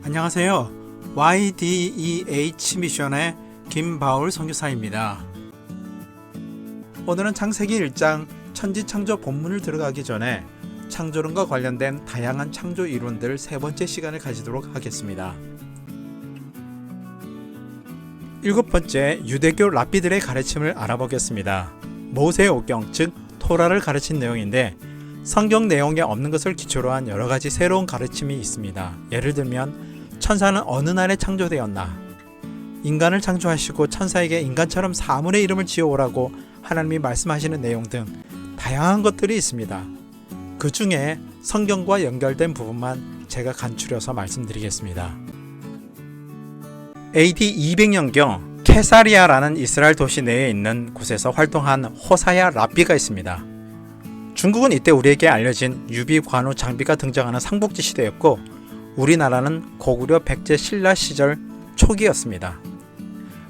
안녕하세요. YDEH 미션의 김바울 선교사입니다. 오늘은 창세기 1장 천지창조 본문을 들어가기 전에 창조론과 관련된 다양한 창조 이론들 세 번째 시간을 가지도록 하겠습니다. 일곱 번째, 유대교 랍비들의 가르침을 알아보겠습니다. 모세오경, 즉 토라를 가르친 내용인데 성경 내용에 없는 것을 기초로 한 여러 가지 새로운 가르침이 있습니다. 예를 들면 천사는 어느 날에 창조되었나, 인간을 창조하시고 천사에게 인간처럼 사물의 이름을 지어오라고 하나님이 말씀하시는 내용 등 다양한 것들이 있습니다. 그 중에 성경과 연결된 부분만 제가 간추려서 말씀드리겠습니다. AD 200년경 케사리아라는 이스라엘 도시 내에 있는 곳에서 활동한 호사야 랍비가 있습니다. 중국은 이때 우리에게 알려진 유비, 관우, 장비가 등장하는 삼국지 시대였고 우리나라는 고구려 백제 신라 시절 초기였습니다.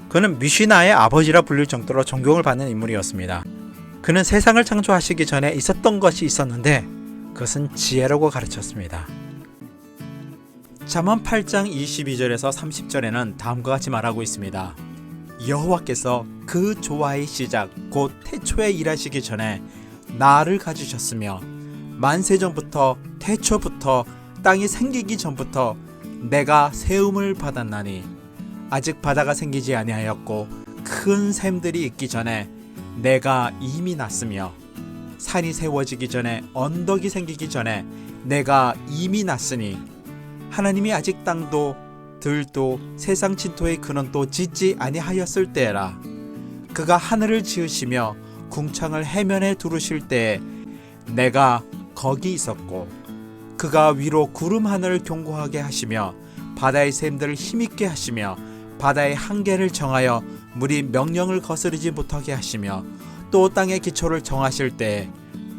그는 미시나의 아버지라 불릴 정도로 존경을 받는 인물이었습니다. 그는 세상을 창조하시기 전에 있었던 것이 있었는데 그것은 지혜라고 가르쳤습니다. 잠언 8장 22절에서 30절에는 다음과 같이 말하고 있습니다. 여호와께서 그 조화의 시작 곧 태초에 일하시기 전에 나를 가지셨으며 만세전부터 태초부터 땅이 생기기 전부터 내가 세움을 받았나니 아직 바다가 생기지 아니하였고 큰 샘들이 있기 전에 내가 이미 났으며 산이 세워지기 전에 언덕이 생기기 전에 내가 이미 났으니 하나님이 아직 땅도 들도 세상 진토의 근원도 짓지 아니하였을 때라. 그가 하늘을 지으시며 궁창을 해면에 두르실 때에 내가 거기 있었고 그가 위로 구름 하늘을 견고하게 하시며 바다의 샘들을 힘있게 하시며 바다의 한계를 정하여 물이 명령을 거스르지 못하게 하시며 또 땅의 기초를 정하실 때에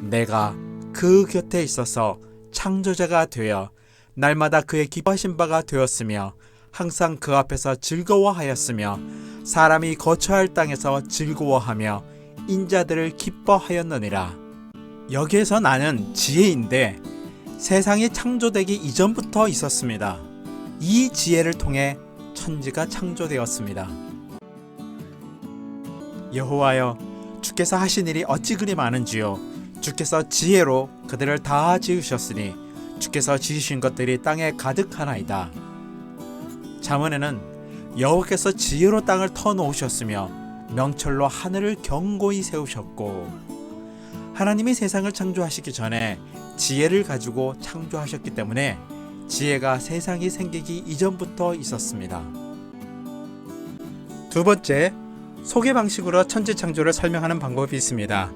내가 그 곁에 있어서 창조자가 되어 날마다 그의 기뻐하신 바가 되었으며 항상 그 앞에서 즐거워하였으며 사람이 거처할 땅에서 즐거워하며 인자들을 기뻐하였느니라. 여기에서 나는 지혜인데 세상이 창조되기 이전부터 있었습니다. 이 지혜를 통해 천지가 창조되었습니다. 여호와여, 주께서 하신 일이 어찌 그리 많은지요. 주께서 지혜로 그들을 다 지으셨으니 주께서 지으신 것들이 땅에 가득하나이다. 잠언에는 여호와께서 지혜로 땅을 터놓으셨으며 명철로 하늘을 견고히 세우셨고, 하나님이 세상을 창조하시기 전에 지혜를 가지고 창조하셨기 때문에 지혜가 세상이 생기기 이전부터 있었습니다. 두 번째, 소개 방식으로 천지 창조를 설명하는 방법이 있습니다.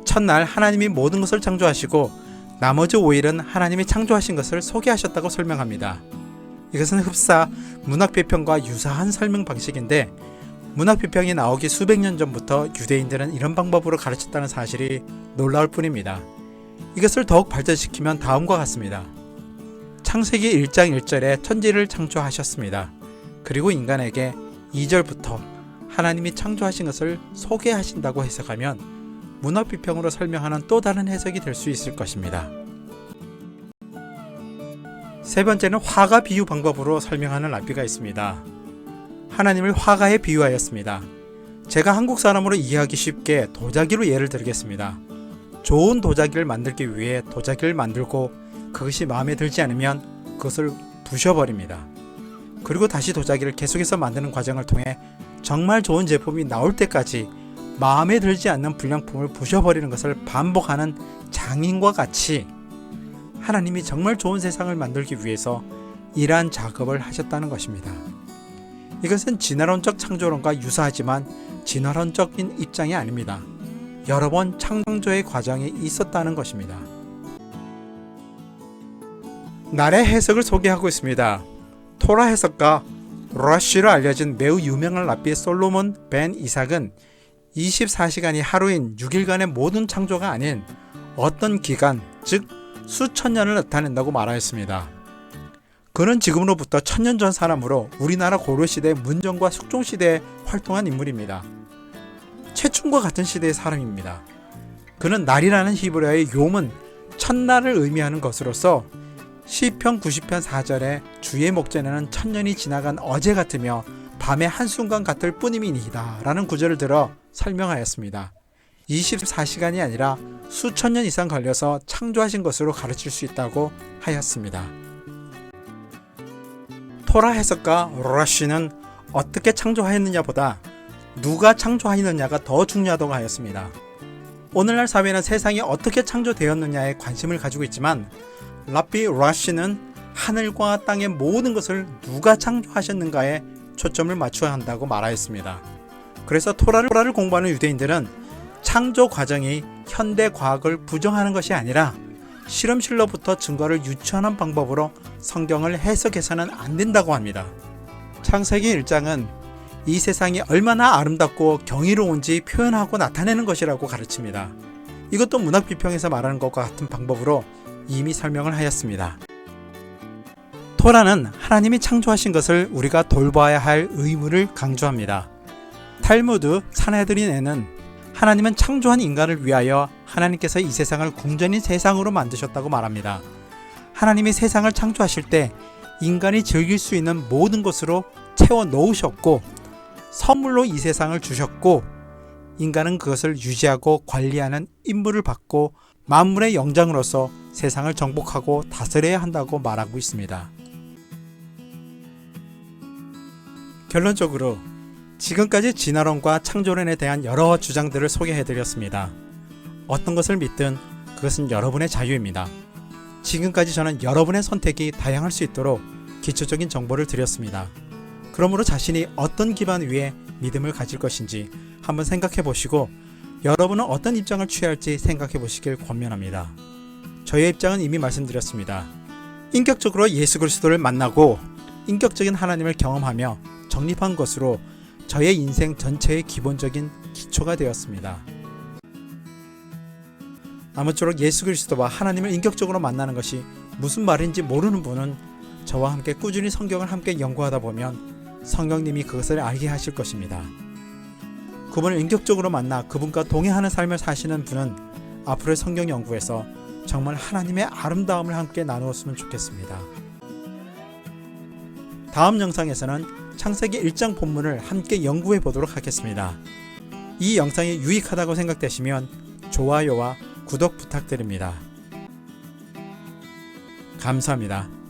첫날 하나님이 모든 것을 창조하시고 나머지 5일은 하나님이 창조하신 것을 소개하셨다고 설명합니다. 이것은 흡사 문학비평과 유사한 설명 방식인데 문학비평이 나오기 수백 년 전부터 유대인들은 이런 방법으로 가르쳤다는 사실이 놀라울 뿐입니다. 이것을 더욱 발전시키면 다음과 같습니다. 창세기 1장 1절에 천지를 창조하셨습니다. 그리고 인간에게 2절부터 하나님이 창조하신 것을 소개하신다고 해석하면 문학비평으로 설명하는 또 다른 해석이 될 수 있을 것입니다. 세 번째는 화가 비유 방법으로 설명하는 랍비가 있습니다. 하나님을 화가에 비유하였습니다. 제가 한국 사람으로 이해하기 쉽게 도자기로 예를 들겠습니다. 좋은 도자기를 만들기 위해 도자기를 만들고 그것이 마음에 들지 않으면 그것을 부셔버립니다. 그리고 다시 도자기를 계속해서 만드는 과정을 통해 정말 좋은 제품이 나올 때까지 마음에 들지 않는 불량품을 부셔버리는 것을 반복하는 장인과 같이 하나님이 정말 좋은 세상을 만들기 위해서 이러한 작업을 하셨다는 것입니다. 이것은 진화론적 창조론과 유사하지만 진화론적인 입장이 아닙니다. 여러 번 창조의 과정이 있었다는 것입니다. 날의 해석을 소개하고 있습니다. 토라 해석가 라쉬로 알려진 매우 유명한 랍비 솔로몬 벤 이삭은 24시간이 하루인 6일간의 모든 창조가 아닌 어떤 기간, 즉 수천 년을 나타낸다고 말하였습니다. 그는 지금으로부터 1000년 전 사람으로 우리나라 고려시대 문정과 숙종시대에 활동한 인물입니다. 최충과 같은 시대의 사람입니다. 그는 날이라는 히브리어의 욤은 첫날을 의미하는 것으로서 시편 90편 4절에 주의 목전에는 천년이 지나간 어제 같으며 밤의 한순간 같을 뿐임이니이다 라는 구절을 들어 설명하였습니다. 24시간이 아니라 수천 년 이상 걸려서 창조하신 것으로 가르칠 수 있다고 하였습니다. 토라 해석가 러쉬는 어떻게 창조하였느냐보다 누가 창조하였느냐가 더 중요하다고 하였습니다. 오늘날 사회는 세상이 어떻게 창조되었느냐에 관심을 가지고 있지만 랍비 러쉬는 하늘과 땅의 모든 것을 누가 창조하셨는가에 초점을 맞춰야 한다고 말하였습니다. 그래서 토라를 공부하는 유대인들은 창조 과정이 현대 과학을 부정하는 것이 아니라 실험실로부터 증거를 유추하는 방법으로 성경을 해석해서는 안 된다고 합니다. 창세기 1장은 이 세상이 얼마나 아름답고 경이로운지 표현하고 나타내는 것이라고 가르칩니다. 이것도 문학 비평에서 말하는 것과 같은 방법으로 이미 설명을 하였습니다. 토라는 하나님이 창조하신 것을 우리가 돌봐야 할 의무를 강조합니다. 탈무드 사네드린에는 하나님은 창조한 인간을 위하여 하나님께서 이 세상을 궁전인 세상으로 만드셨다고 말합니다. 하나님이 세상을 창조하실 때 인간이 즐길 수 있는 모든 것으로 채워 넣으셨고 선물로 이 세상을 주셨고 인간은 그것을 유지하고 관리하는 임무를 받고 만물의 영장으로서 세상을 정복하고 다스려야 한다고 말하고 있습니다. 결론적으로 지금까지 진화론과 창조론에 대한 여러 주장들을 소개해드렸습니다. 어떤 것을 믿든 그것은 여러분의 자유입니다. 지금까지 저는 여러분의 선택이 다양할 수 있도록 기초적인 정보를 드렸습니다. 그러므로 자신이 어떤 기반 위에 믿음을 가질 것인지 한번 생각해 보시고 여러분은 어떤 입장을 취할지 생각해 보시길 권면합니다. 저의 입장은 이미 말씀드렸습니다. 인격적으로 예수 그리스도를 만나고 인격적인 하나님을 경험하며 정립한 것으로 저의 인생 전체의 기본적인 기초가 되었습니다. 아무쪼록 예수 그리스도와 하나님을 인격적으로 만나는 것이 무슨 말인지 모르는 분은 저와 함께 꾸준히 성경을 함께 연구하다 보면 성령님이 그것을 알게 하실 것입니다. 그분을 인격적으로 만나 그분과 동행하는 삶을 사시는 분은 앞으로의 성경 연구에서 정말 하나님의 아름다움을 함께 나누었으면 좋겠습니다. 다음 영상에서는 창세기 1장 본문을 함께 연구해 보도록 하겠습니다. 이 영상이 유익하다고 생각되시면 좋아요와 구독 부탁드립니다. 감사합니다.